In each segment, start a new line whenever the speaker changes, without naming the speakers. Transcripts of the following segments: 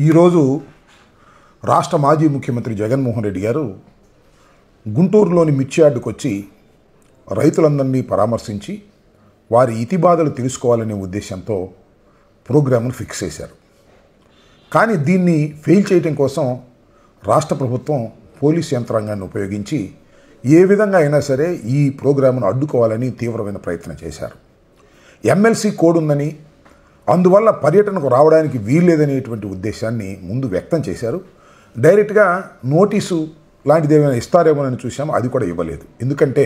ఈరోజు రాష్ట్ర మాజీ ముఖ్యమంత్రి జగన్మోహన్ రెడ్డి గారు గుంటూరులోని మిర్చి యార్డుకు వచ్చి రైతులందరినీ పరామర్శించి వారి ఇతిబాధలు తెలుసుకోవాలనే ఉద్దేశంతో ప్రోగ్రామ్ను ఫిక్స్ చేశారు. కానీ దీన్ని ఫెయిల్ చేయడం కోసం రాష్ట్ర ప్రభుత్వం పోలీస్ యంత్రాంగాన్ని ఉపయోగించి ఏ విధంగా అయినా సరే ఈ ప్రోగ్రామ్ను అడ్డుకోవాలని తీవ్రమైన ప్రయత్నం చేశారు. ఎమ్మెల్సీ కోడ్ ఉందని, అందువల్ల పర్యటనకు రావడానికి వీల్లేదనేటువంటి ఉద్దేశాన్ని ముందు వ్యక్తం చేశారు. డైరెక్ట్గా నోటీసు లాంటిది ఏమైనా ఇస్తారేమోనని చూసాము, అది కూడా ఇవ్వలేదు. ఎందుకంటే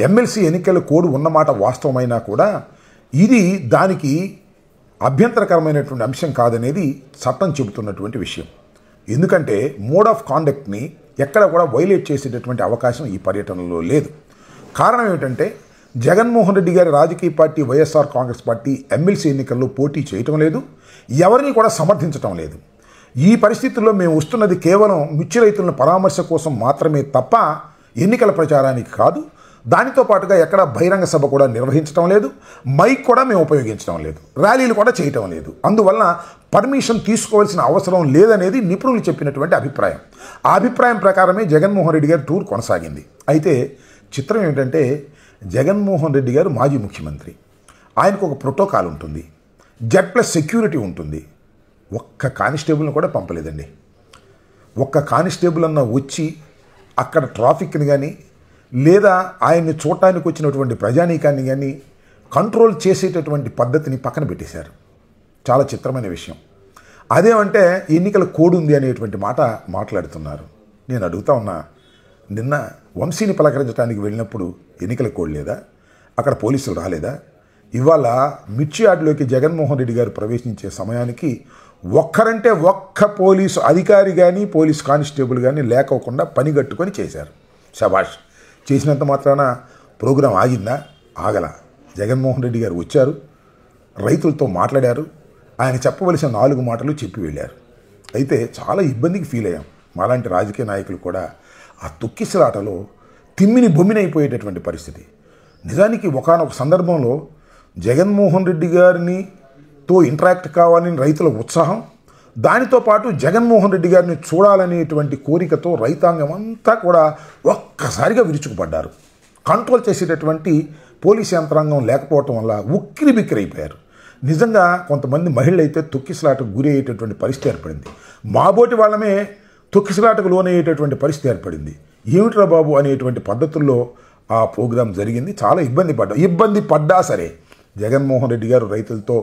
ఎమ్మెల్సీ ఎన్నికల కోడ్ ఉన్నమాట వాస్తవమైనా కూడా ఇది దానికి అభ్యంతరకరమైనటువంటి అంశం కాదనేది చట్టం చెబుతున్నటువంటి విషయం. ఎందుకంటే మోడ్ ఆఫ్ కాండక్ట్ని ఎక్కడ కూడా వైలేట్ చేసేటటువంటి అవకాశం ఈ పర్యటనలో లేదు. కారణం ఏమిటంటే జగన్మోహన్ రెడ్డి గారి రాజకీయ party YSR Congress party MLC ఎన్నికల్లో పోటీ చేయటం లేదు, ఎవరిని కూడా సమర్థించటం లేదు. ఈ పరిస్థితుల్లో మేము వస్తున్నది కేవలం మిర్చి రైతులను పరామర్శ కోసం మాత్రమే తప్ప ఎన్నికల ప్రచారానికి కాదు. దానితో పాటుగా ఎక్కడ బహిరంగ సభ కూడా నిర్వహించడం లేదు, మైక్ కూడా మేము ఉపయోగించడం లేదు, ర్యాలీలు కూడా చేయటం లేదు. అందువల్ల పర్మిషన్ తీసుకోవాల్సిన అవసరం లేదనేది నిపుణులు చెప్పినటువంటి అభిప్రాయం. ఆ అభిప్రాయం ప్రకారమే జగన్మోహన్ రెడ్డి గారి టూర్ కొనసాగింది. అయితే చిత్రం ఏమిటంటే జగన్మోహన్ రెడ్డి గారు మాజీ ముఖ్యమంత్రి, ఆయనకు ఒక ప్రోటోకాల్ ఉంటుంది, Z+ సెక్యూరిటీ ఉంటుంది. ఒక్క కానిస్టేబుల్ని కూడా పంపలేదండి. ఒక్క కానిస్టేబుల్ అన్న వచ్చి అక్కడ ట్రాఫిక్ని కానీ లేదా ఆయన్ని చూడటానికి వచ్చినటువంటి ప్రజానీకాన్ని కానీ కంట్రోల్ చేసేటటువంటి పద్ధతిని పక్కన పెట్టేశారు. చాలా చిత్రమైన విషయం. అదేమంటే ఎన్నికల కోడ్ ఉంది అనేటువంటి మాట మాట్లాడుతున్నారు. నేను అడుగుతా ఉన్నా, నిన్న వంశీని పలకరించడానికి వెళ్ళినప్పుడు ఎన్నికల కోడ్ లేదా? అక్కడ పోలీసులు రాలేదా? ఇవాళ మిర్చి యార్డులోకి జగన్మోహన్ రెడ్డి గారు ప్రవేశించే సమయానికి ఒక్కరంటే ఒక్క పోలీసు అధికారి కానీ పోలీసు కానిస్టేబుల్ కానీ లేకోకుండా పనిగట్టుకొని చేశారు. శభాష్. చేసినంత మాత్రాన ప్రోగ్రాం ఆగిందా? ఆగల. జగన్మోహన్ రెడ్డి గారు వచ్చారు, రైతులతో మాట్లాడారు, ఆయన చెప్పవలసిన 4 మాటలు చెప్పి వెళ్ళారు. అయితే చాలా ఇబ్బందికి ఫీల్ అయ్యాం మాలాంటి రాజకీయ నాయకులు కూడా. ఆ తొక్కిసలాటలో తిమ్మిని బొమ్మినైపోయేటటువంటి పరిస్థితి. నిజానికి ఒకానొక సందర్భంలో జగన్మోహన్ రెడ్డి గారితో ఇంటరాక్ట్ కావాలని రైతుల ఉత్సాహం, దానితో పాటు జగన్మోహన్ రెడ్డి గారిని చూడాలనేటువంటి కోరికతో రైతాంగం అంతా కూడా ఒక్కసారిగా విరుచుకుపడ్డారు. కంట్రోల్ చేసేటటువంటి పోలీస్ యంత్రాంగం లేకపోవటం వల్ల ఉక్కిరి బిక్కిరి అయిపోయారు. నిజంగా కొంతమంది మహిళలు అయితే తొక్కిసలాటకు గురి అయ్యేటటువంటి పరిస్థితి ఏర్పడింది. మాబోటి వాళ్ళమే తొక్కిసలాటకు లోనయ్యేటటువంటి పరిస్థితి ఏర్పడింది. ఏమిట్రా బాబు అనేటువంటి పద్ధతుల్లో ఆ ప్రోగ్రాం జరిగింది. చాలా ఇబ్బంది పడ్డా సరే జగన్మోహన్ రెడ్డి గారు రైతులతో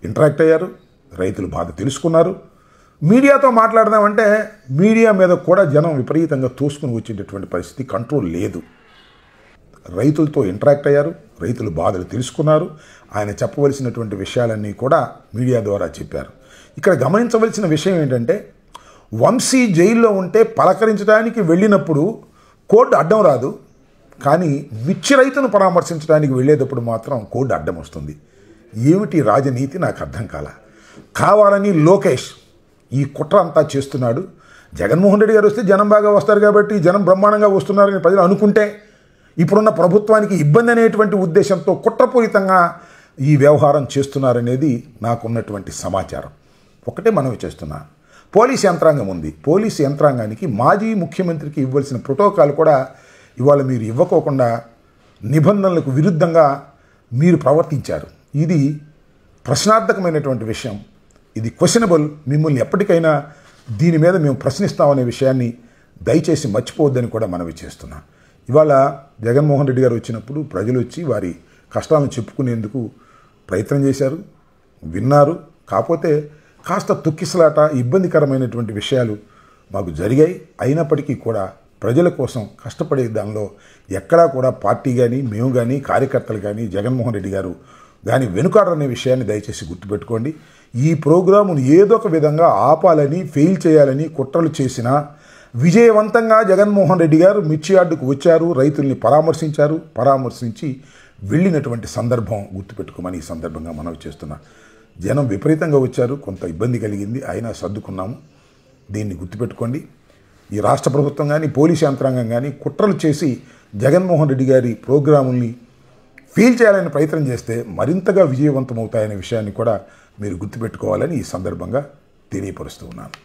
ఇంటరాక్ట్ అయ్యారు, రైతుల బాధ తెలుసుకున్నారు. మీడియాతో మాట్లాడదామంటే మీడియా మీద కూడా జనం విపరీతంగా తోసుకుని వచ్చేటటువంటి పరిస్థితి, కంట్రోల్ లేదు. రైతులతో ఇంటరాక్ట్ అయ్యారు, రైతుల బాధలు తెలుసుకున్నారు. ఆయన చెప్పవలసినటువంటి విషయాలన్నీ కూడా మీడియా ద్వారా చెప్పారు. ఇక్కడ గమనించవలసిన విషయం ఏంటంటే వంశీ జైల్లో ఉంటే పలకరించడానికి వెళ్ళినప్పుడు కోడ్ అడ్డం రాదు, కానీ మిర్చి రైతును పరామర్శించడానికి వెళ్ళేటప్పుడు మాత్రం కోడ్ అడ్డం వస్తుంది. ఏమిటి రాజనీతి నాకు అర్థం కాల. కావాలని లోకేష్ ఈ కుట్ర అంతా చేస్తున్నాడు. జగన్మోహన్ రెడ్డి గారు వస్తే జనం బాగా వస్తారు కాబట్టి జనం బ్రహ్మాండంగా వస్తున్నారని ప్రజలు అనుకుంటే ఇప్పుడున్న ప్రభుత్వానికి ఇబ్బంది అనేటువంటి ఉద్దేశంతో కుట్రపూరితంగా ఈ వ్యవహారం చేస్తున్నారనేది నాకున్నటువంటి సమాచారం. ఒకటే మనవి చేస్తున్నా, పోలీస్ యంత్రాంగం ఉంది. పోలీసు యంత్రాంగానికి మాజీ ముఖ్యమంత్రికి ఇవ్వాల్సిన ప్రోటోకాల్ కూడా ఇవాళ మీరు ఇవ్వకోకుండా నిబంధనలకు విరుద్ధంగా మీరు ప్రవర్తించారు. ఇది ప్రశ్నార్థకమైనటువంటి విషయం. ఇది క్వశ్చనబుల్. మిమ్మల్ని ఎప్పటికైనా దీని మీద మేము ప్రశ్నిస్తామనే విషయాన్ని దయచేసి మర్చిపోవద్దని కూడా మనవి చేస్తున్నా. ఇవాళ జగన్మోహన్ రెడ్డి గారు వచ్చినప్పుడు ప్రజలు వచ్చి వారి కష్టాలను చెప్పుకునేందుకు ప్రయత్నం చేశారు, విన్నారు. కాకపోతే కాస్త తొక్కిసలాట, ఇబ్బందికరమైనటువంటి విషయాలు మాకు జరిగాయి. అయినప్పటికీ కూడా ప్రజల కోసం కష్టపడే దానిలో ఎక్కడా కూడా పార్టీ కానీ మేము కానీ కార్యకర్తలు కానీ జగన్మోహన్ రెడ్డి గారు కానీ వెనుకాడరనే విషయాన్ని దయచేసి గుర్తుపెట్టుకోండి. ఈ ప్రోగ్రామును ఏదో ఒక విధంగా ఆపాలని, ఫెయిల్ చేయాలని కుట్రలు చేసినా విజయవంతంగా జగన్మోహన్ రెడ్డి గారు మిర్చి యార్డుకు వచ్చారు, రైతుల్ని పరామర్శించి వెళ్ళినటువంటి సందర్భం గుర్తుపెట్టుకోమని ఈ సందర్భంగా మనవి చేస్తున్నా. జనం విపరీతంగా వచ్చారు, కొంత ఇబ్బంది కలిగింది, అయినా సర్దుకున్నాము. దీన్ని గుర్తుపెట్టుకోండి. ఈ రాష్ట్ర ప్రభుత్వం కానీ పోలీసు యంత్రాంగం కానీ కుట్రలు చేసి జగన్మోహన్ రెడ్డి గారి ప్రోగ్రాముల్ని ఫీల్ చేయాలని ప్రయత్నం చేస్తే మరింతగా విజయవంతమవుతాయనే విషయాన్ని కూడా మీరు గుర్తుపెట్టుకోవాలని ఈ సందర్భంగా తెలియపరుస్తూ ఉన్నాను.